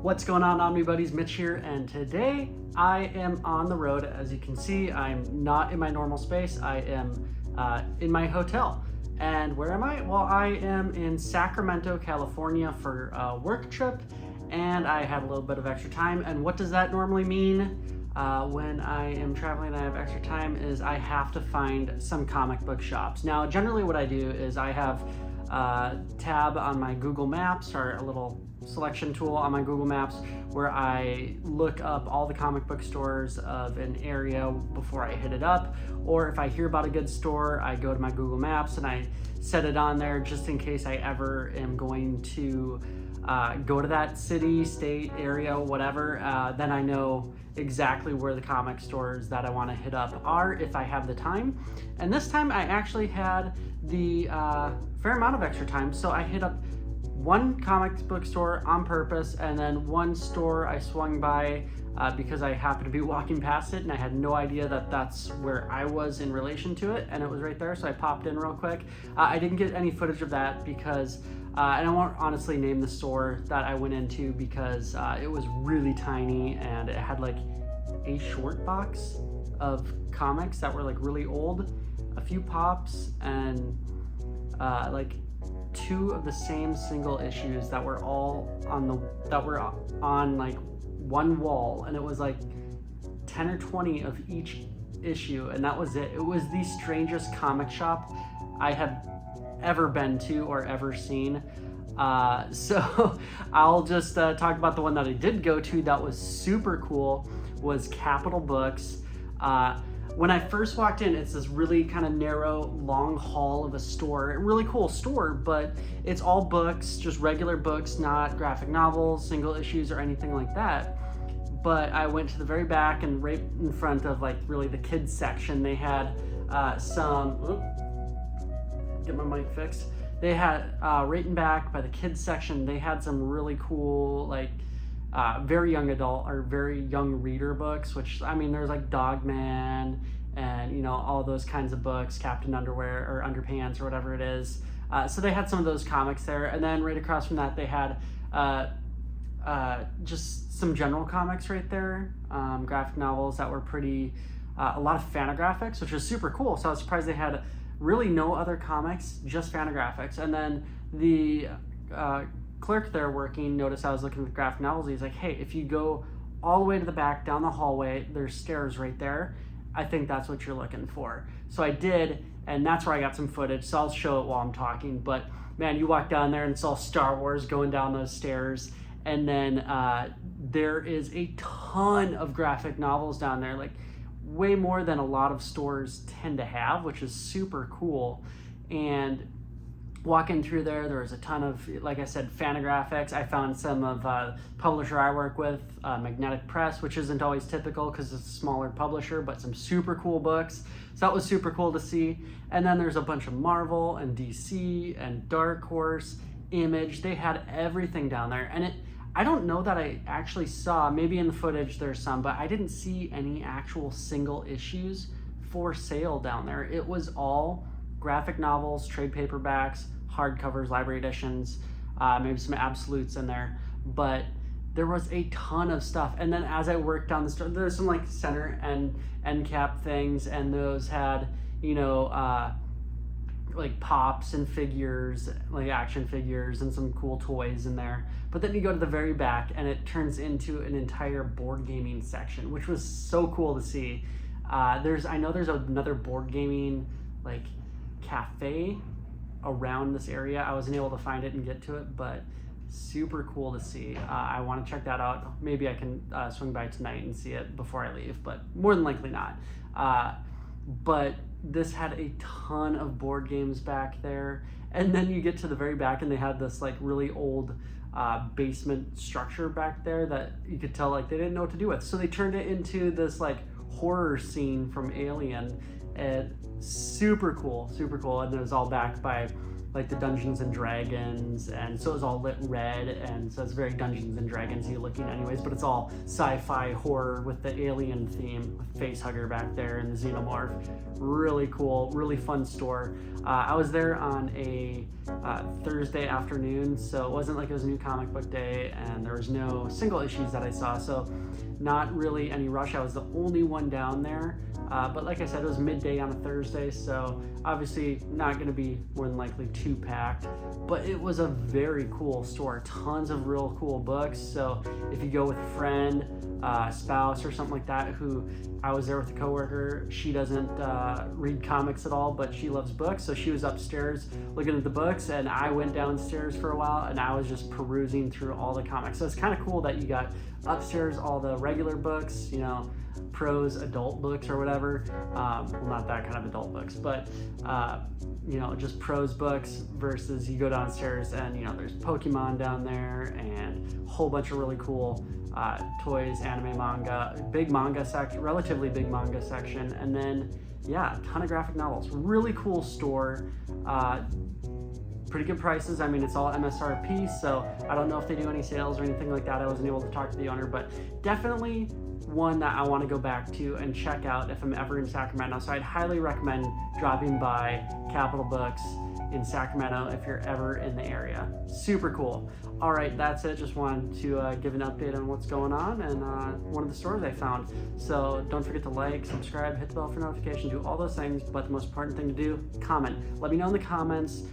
What's going on, Omnibuddies? Mitch here, and today I am on the road. As you can see, I'm not in my normal space. I am in my hotel. And where am I? Well, I am in Sacramento, California for a work trip, and I have a little bit of extra time. And what does that normally mean when I am traveling and I have extra time is I have to find some comic book shops. Now, generally what I do is I have a tab on my Google Maps, or a little selection tool on my Google Maps, where I look up all the comic book stores of an area before I hit it up. Or if I hear about a good store, I go to my Google Maps and I set it on there just in case I ever am going to go to that city, state, area, whatever. Then I know exactly where the comic stores that I want to hit up are if I have the time. And this time I actually had the fair amount of extra time, so I hit up one comic book store on purpose, and then one store I swung by because I happened to be walking past it and I had no idea that that's where I was in relation to it, and it was right there, so I popped in real quick. I didn't get any footage of that because and I won't honestly name the store that I went into because it was really tiny and it had like a short box of comics that were like really old, a few pops, and like two of the same single issues that were all on like one wall, and it was like 10 or 20 of each issue, and that was it. It was the strangest comic shop I have ever been to or ever seen. So I'll just talk about the one that I did go to that was super cool, was Capital Books. When I first walked in, it's this really kind of narrow, long hall of a store. A really cool store, but it's all books, just regular books, not graphic novels, single issues, or anything like that. But I went to the very back, and right in front of like really the kids section, they had get my mic fixed. They had right in back by the kids section, they had some really cool like very young adult or very young reader books, which I mean, there's like Dogman and, you know, all those kinds of books, Captain Underwear or Underpants or whatever it is. So they had some of those comics there. And then right across from that, they had just some general comics right there, graphic novels that were pretty, a lot of Fantagraphics, which was super cool. So I was surprised they had really no other comics, just Fantagraphics. And then the clerk there working noticed I was looking at graphic novels. He's like, hey, if you go all the way to the back down the hallway, there's stairs right there. I think that's what you're looking for. So I did, and that's where I got some footage, so I'll show it while I'm talking. But man, you walk down there and it's all Star Wars going down those stairs, and then there is a ton of graphic novels down there, like way more than a lot of stores tend to have, which is super cool. And walking through there was a ton of, like I said, Fantagraphics. I found some of publisher I work with, Magnetic Press, which isn't always typical because it's a smaller publisher, but some super cool books. So that was super cool to see. And then there's a bunch of Marvel and DC and Dark Horse, Image. They had everything down there. And I don't know that I actually saw, maybe in the footage there's some, but I didn't see any actual single issues for sale down there. It was all graphic novels, trade paperbacks, hardcovers, library editions, maybe some absolutes in there, but there was a ton of stuff. And then as I worked down the store, there's some like center and end cap things, and those had, you know, like pops and figures, like action figures, and some cool toys in there. But then you go to the very back and it turns into an entire board gaming section, which was so cool to see. I know there's another board gaming like cafe around this area. I wasn't able to find it and get to it, but super cool to see. I want to check that out. Maybe I can swing by tonight and see it before I leave, but more than likely not. But this had a ton of board games back there, and then you get to the very back and they had this like really old basement structure back there that you could tell like they didn't know what to do with, so they turned it into this like horror scene from Alien. And super cool, and it was all backed by like the Dungeons and Dragons, and so it's all lit red, and so it's very Dungeons and Dragons-y looking anyways, but it's all sci-fi horror with the alien theme, with Facehugger back there and the Xenomorph. Really cool, really fun store. I was there on a Thursday afternoon, so it wasn't like it was a new comic book day, and there was no single issues that I saw, so not really any rush. I was the only one down there, but like I said, it was midday on a Thursday, so obviously not going to be more than likely too packed, but it was a very cool store. Tons of real cool books, so if you go with a friend, spouse, or something like that, who I was there with a coworker, she doesn't read comics at all, but she loves books, so she was upstairs looking at the books, and I went downstairs for a while, and I was just perusing through all the comics. So it's kind of cool that you got upstairs all the regular books, you know, prose adult books or whatever. Well, not that kind of adult books, but you know, just prose books, versus you go downstairs and, you know, there's Pokemon down there and a whole bunch of really cool toys, anime, manga, big manga section, relatively big manga section, and then yeah, a ton of graphic novels. Really cool store. Pretty good prices. I mean, it's all MSRP, so I don't know if they do any sales or anything like that. I wasn't able to talk to the owner, but definitely one that I want to go back to and check out if I'm ever in Sacramento. So I'd highly recommend dropping by Capital Books in Sacramento if you're ever in the area. Super cool. All right, that's it. Just wanted to give an update on what's going on and one of the stores I found. So don't forget to like, subscribe, hit the bell for notification, do all those things, but the most important thing to do, comment. Let me know in the comments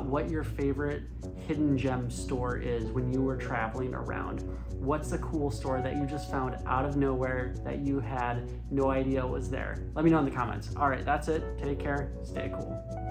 what your favorite hidden gem store is when you were traveling around. What's the cool store that you just found out of nowhere that you had no idea was there? Let me know in the comments. All right, that's it. Take care. Stay cool.